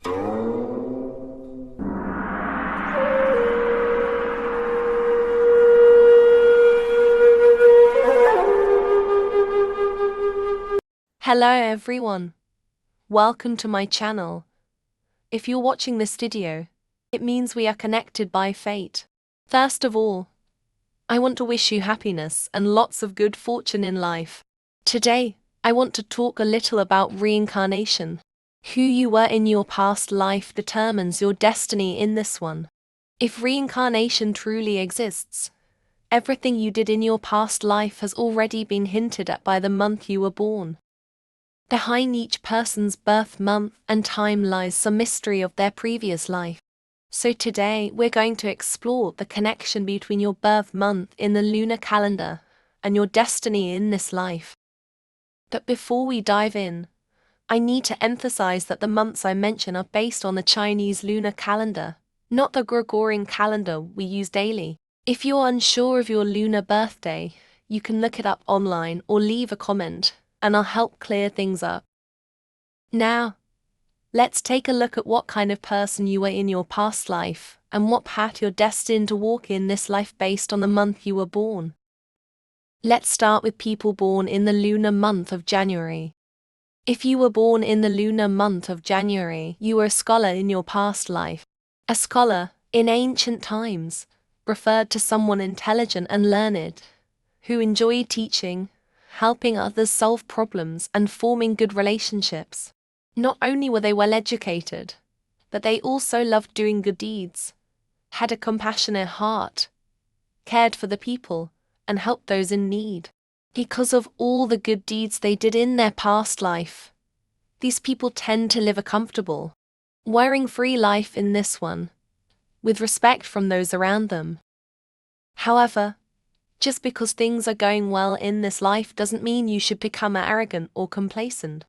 Hello everyone, welcome to my channel. If you're watching this video, it means we are connected by fate. First of all, I want to wish you happiness and lots of good fortune in life. Today, I want to talk a little about reincarnation. Who you were in your past life determines your destiny in this one. If reincarnation truly exists, everything you did in your past life has already been hinted at by the month you were born. Behind each person's birth month and time lies some mystery of their previous life. So today we're going to explore the connection between your birth month in the lunar calendar and your destiny in this life. But before we dive in, I need to emphasize that the months I mention are based on the Chinese lunar calendar, not the Gregorian calendar we use daily. If you're unsure of your lunar birthday, you can look it up online or leave a comment, and I'll help clear things up. Now, let's take a look at what kind of person you were in your past life and what path you're destined to walk in this life based on the month you were born. Let's start with people born in the lunar month of January. If you were born in the lunar month of January, you were a scholar in your past life. A scholar, in ancient times, referred to someone intelligent and learned, who enjoyed teaching, helping others solve problems, and forming good relationships. Not only were they well educated, but they also loved doing good deeds, had a compassionate heart, cared for the people, and helped those in need. Because of all the good deeds they did in their past life, these people tend to live a comfortable, worrying-free life in this one, with respect from those around them. However, just because things are going well in this life doesn't mean you should become arrogant or complacent.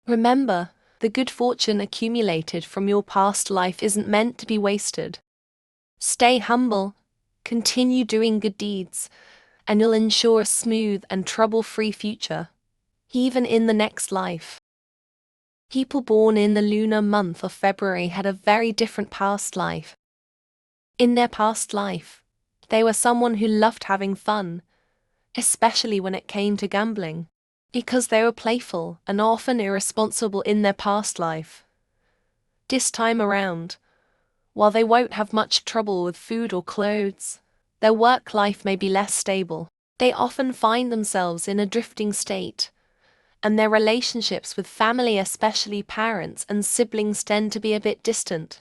Remember, the good fortune accumulated from your past life isn't meant to be wasted. Stay humble, continue doing good deeds, and you'll ensure a smooth and trouble-free future, even in the next life. People born in the lunar month of February had a very different past life. In their past life, they were someone who loved having fun, especially when it came to gambling, because they were playful and often irresponsible in their past life. This time around, while they won't have much trouble with food or clothes, their work life may be less stable. They often find themselves in a drifting state, and their relationships with family, especially parents and siblings, tend to be a bit distant.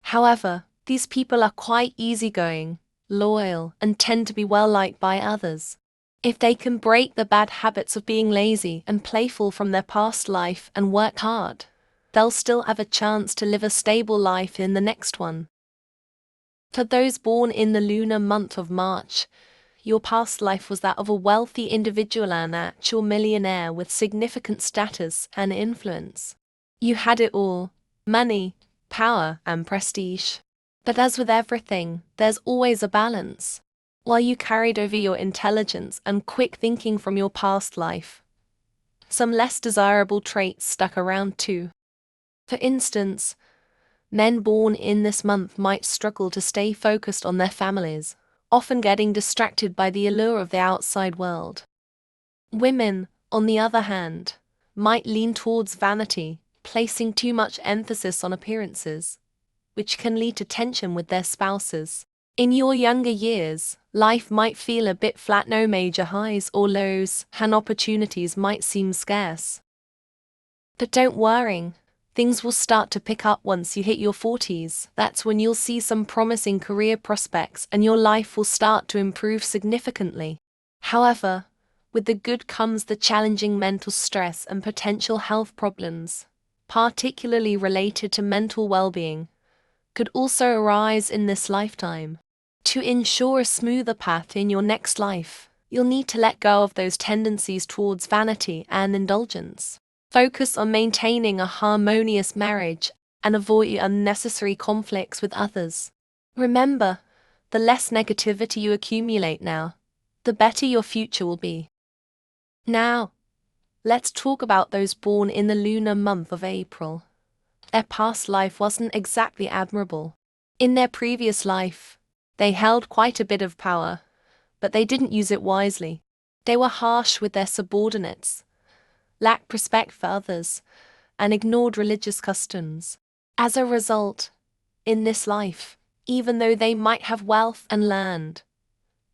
However, these people are quite easygoing, loyal, and tend to be well liked by others. If they can break the bad habits of being lazy and playful from their past life and work hard, they'll still have a chance to live a stable life in the next one. For those born in the lunar month of March, your past life was that of a wealthy individual, an actual millionaire with significant status and influence. You had it all: money, power, and prestige. But as with everything, there's always a balance. While you carried over your intelligence and quick thinking from your past life, some less desirable traits stuck around too. For instance, men born in this month might struggle to stay focused on their families, often getting distracted by the allure of the outside world. Women, on the other hand, might lean towards vanity, placing too much emphasis on appearances, which can lead to tension with their spouses. In your younger years, life might feel a bit flat, no major highs or lows, and opportunities might seem scarce. But don't worry, things will start to pick up once you hit your 40s. That's when you'll see some promising career prospects and your life will start to improve significantly. However, with the good comes the challenging mental stress and potential health problems, particularly related to mental well-being, could also arise in this lifetime. To ensure a smoother path in your next life, you'll need to let go of those tendencies towards vanity and indulgence. Focus on maintaining a harmonious marriage and avoid unnecessary conflicts with others. Remember, the less negativity you accumulate now, the better your future will be. Now, let's talk about those born in the lunar month of April. Their past life wasn't exactly admirable. In their previous life, they held quite a bit of power, but they didn't use it wisely. They were harsh with their subordinates, lacked respect for others, and ignored religious customs. As a result, in this life, even though they might have wealth and land,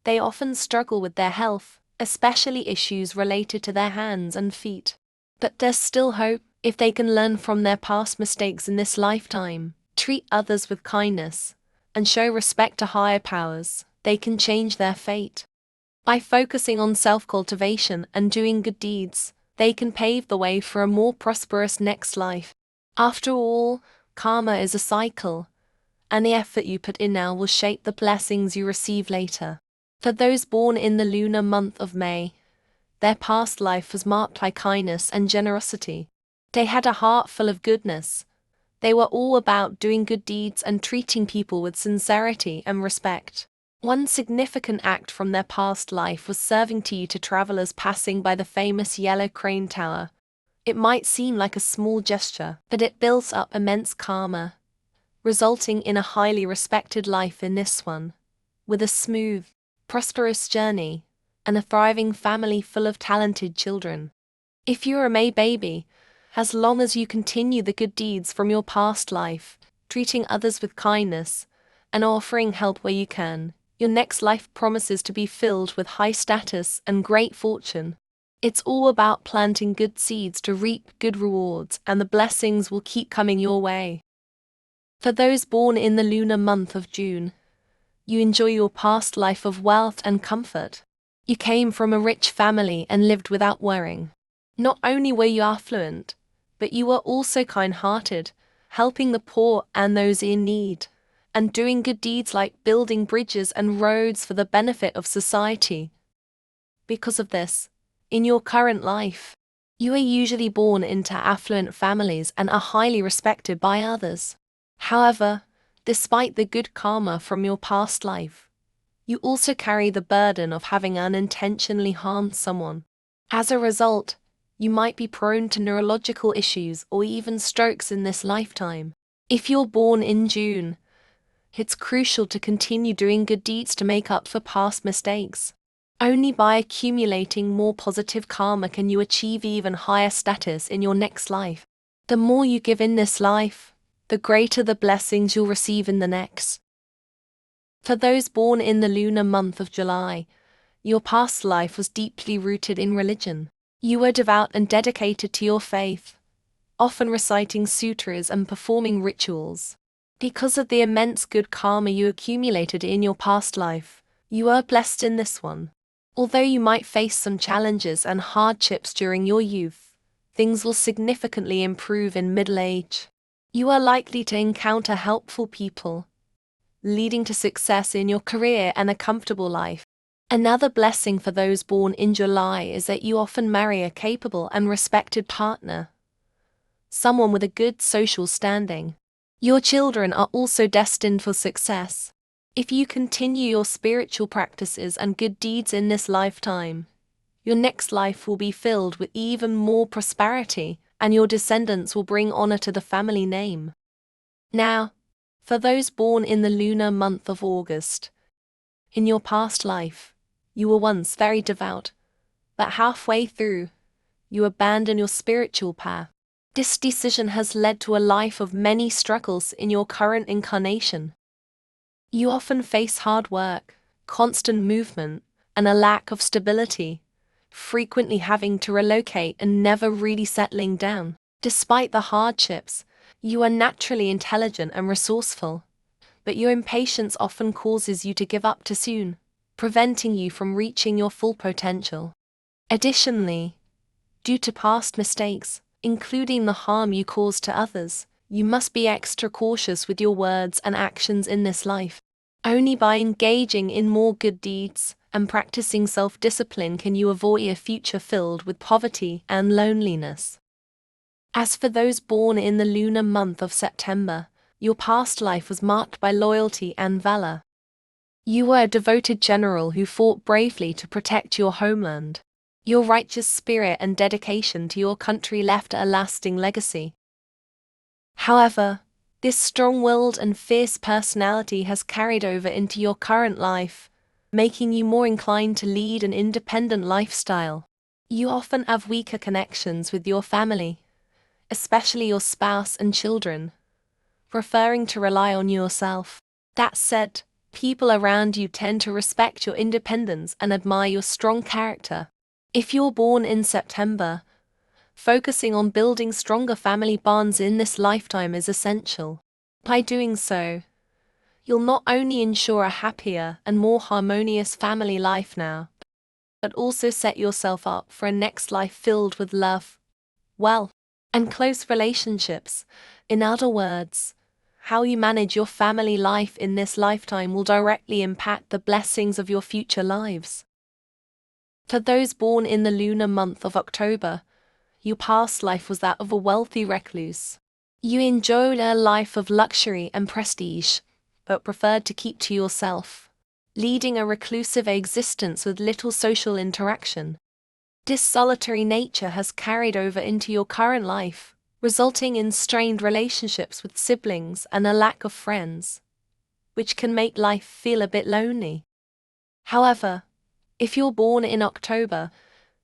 they often struggle with their health, especially issues related to their hands and feet. But there's still hope if they can learn from their past mistakes in this lifetime, treat others with kindness, and show respect to higher powers. They can change their fate. By focusing on self-cultivation and doing good deeds, they can pave the way for a more prosperous next life. After all, karma is a cycle, and the effort you put in now will shape the blessings you receive later. For those born in the lunar month of May, their past life was marked by kindness and generosity. They had a heart full of goodness. They were all about doing good deeds and treating people with sincerity and respect. One significant act from their past life was serving tea to travelers passing by the famous Yellow Crane Tower. It might seem like a small gesture, but it builds up immense karma, resulting in a highly respected life in this one, with a smooth, prosperous journey, and a thriving family full of talented children. If you're a May baby, as long as you continue the good deeds from your past life, treating others with kindness, and offering help where you can, your next life promises to be filled with high status and great fortune. It's all about planting good seeds to reap good rewards, and the blessings will keep coming your way. For those born in the lunar month of June, you enjoy your past life of wealth and comfort. You came from a rich family and lived without worrying. Not only were you affluent, but you were also kind-hearted, helping the poor and those in need, and doing good deeds like building bridges and roads for the benefit of society. Because of this, in your current life, you are usually born into affluent families and are highly respected by others. However, despite the good karma from your past life, you also carry the burden of having unintentionally harmed someone. As a result, you might be prone to neurological issues or even strokes in this lifetime. If you're born in June, it's crucial to continue doing good deeds to make up for past mistakes. Only by accumulating more positive karma can you achieve even higher status in your next life. The more you give in this life, the greater the blessings you'll receive in the next. For those born in the lunar month of July, your past life was deeply rooted in religion. You were devout and dedicated to your faith, often reciting sutras and performing rituals. Because of the immense good karma you accumulated in your past life, you are blessed in this one. Although you might face some challenges and hardships during your youth, things will significantly improve in middle age. You are likely to encounter helpful people, leading to success in your career and a comfortable life. Another blessing for those born in July is that you often marry a capable and respected partner, someone with a good social standing. Your children are also destined for success. If you continue your spiritual practices and good deeds in this lifetime, your next life will be filled with even more prosperity, and your descendants will bring honor to the family name. Now, for those born in the lunar month of August, in your past life, you were once very devout, but halfway through, you abandoned your spiritual path. This decision has led to a life of many struggles in your current incarnation. You often face hard work, constant movement, and a lack of stability, frequently having to relocate and never really settling down. Despite the hardships, you are naturally intelligent and resourceful, but your impatience often causes you to give up too soon, preventing you from reaching your full potential. Additionally, due to past mistakes, including the harm you caused to others, you must be extra cautious with your words and actions in this life. Only by engaging in more good deeds and practicing self-discipline can you avoid a future filled with poverty and loneliness. As for those born in the lunar month of September, your past life was marked by loyalty and valor. You were a devoted general who fought bravely to protect your homeland. Your righteous spirit and dedication to your country left a lasting legacy. However, this strong-willed and fierce personality has carried over into your current life, making you more inclined to lead an independent lifestyle. You often have weaker connections with your family, especially your spouse and children, preferring to rely on yourself. That said, people around you tend to respect your independence and admire your strong character. If you're born in September, focusing on building stronger family bonds in this lifetime is essential. By doing so, you'll not only ensure a happier and more harmonious family life now, but also set yourself up for a next life filled with love, wealth, and close relationships. In other words, how you manage your family life in this lifetime will directly impact the blessings of your future lives. For those born in the lunar month of October, your past life was that of a wealthy recluse. You enjoyed a life of luxury and prestige, but preferred to keep to yourself, leading a reclusive existence with little social interaction. This solitary nature has carried over into your current life, resulting in strained relationships with siblings and a lack of friends, which can make life feel a bit lonely. However, if you're born in October,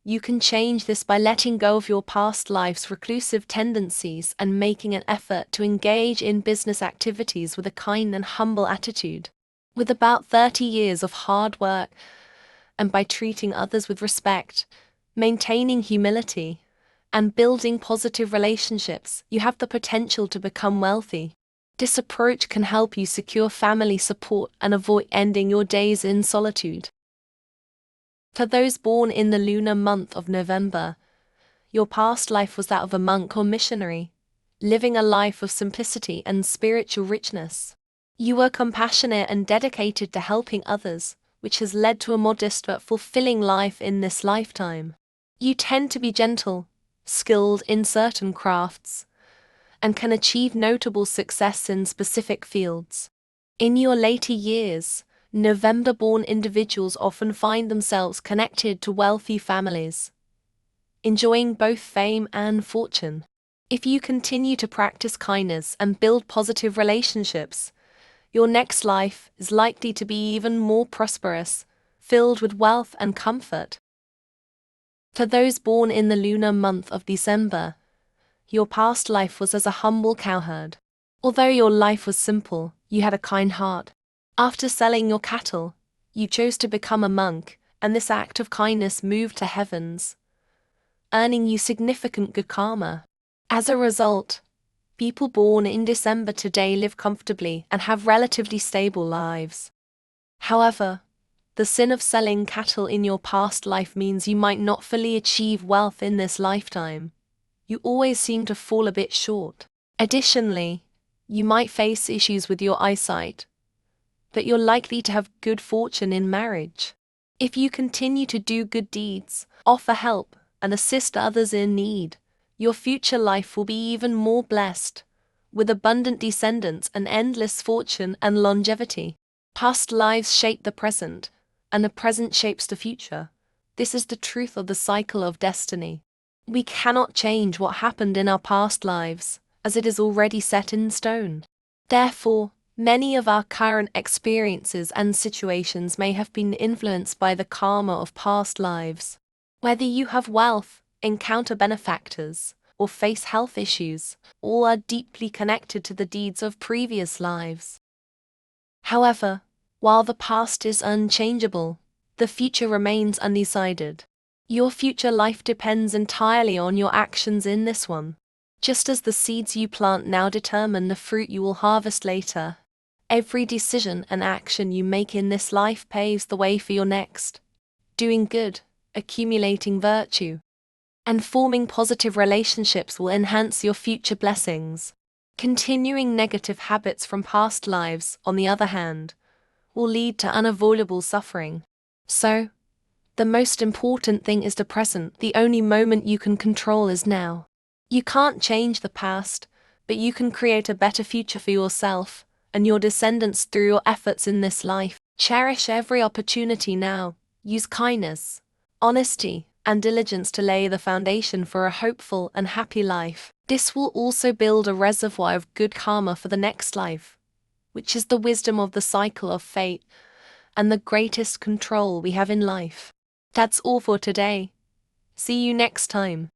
you can change this by letting go of your past life's reclusive tendencies and making an effort to engage in business activities with a kind and humble attitude. With about 30 years of hard work, and by treating others with respect, maintaining humility, and building positive relationships, you have the potential to become wealthy. This approach can help you secure family support and avoid ending your days in solitude. For those born in the lunar month of November, your past life was that of a monk or missionary, living a life of simplicity and spiritual richness. You were compassionate and dedicated to helping others, which has led to a modest but fulfilling life in this lifetime. You tend to be gentle, skilled in certain crafts, and can achieve notable success in specific fields. In your later years, November-born individuals often find themselves connected to wealthy families, enjoying both fame and fortune. If you continue to practice kindness and build positive relationships, your next life is likely to be even more prosperous, filled with wealth and comfort. For those born in the lunar month of December, your past life was as a humble cowherd. Although your life was simple, you had a kind heart. After selling your cattle, you chose to become a monk, and this act of kindness moved to heavens, earning you significant good karma. As a result, people born in December today live comfortably and have relatively stable lives. However, the sin of selling cattle in your past life means you might not fully achieve wealth in this lifetime. You always seem to fall a bit short. Additionally, you might face issues with your eyesight, but you're likely to have good fortune in marriage. If you continue to do good deeds, offer help, and assist others in need, your future life will be even more blessed, with abundant descendants and endless fortune and longevity. Past lives shape the present, and the present shapes the future. This is the truth of the cycle of destiny. We cannot change what happened in our past lives, as it is already set in stone. Therefore, many of our current experiences and situations may have been influenced by the karma of past lives. Whether you have wealth, encounter benefactors, or face health issues, all are deeply connected to the deeds of previous lives. However, while the past is unchangeable, the future remains undecided. Your future life depends entirely on your actions in this one. Just as the seeds you plant now determine the fruit you will harvest later, every decision and action you make in this life paves the way for your next. Doing good, accumulating virtue, and forming positive relationships will enhance your future blessings. Continuing negative habits from past lives, on the other hand, will lead to unavoidable suffering. So, the most important thing is the present. The only moment you can control is now. You can't change the past, but you can create a better future for yourself and your descendants through your efforts in this life. Cherish every opportunity now. Use kindness, honesty, and diligence to lay the foundation for a hopeful and happy life. This will also build a reservoir of good karma for the next life, which is the wisdom of the cycle of fate and the greatest control we have in life. That's all for today. See you next time.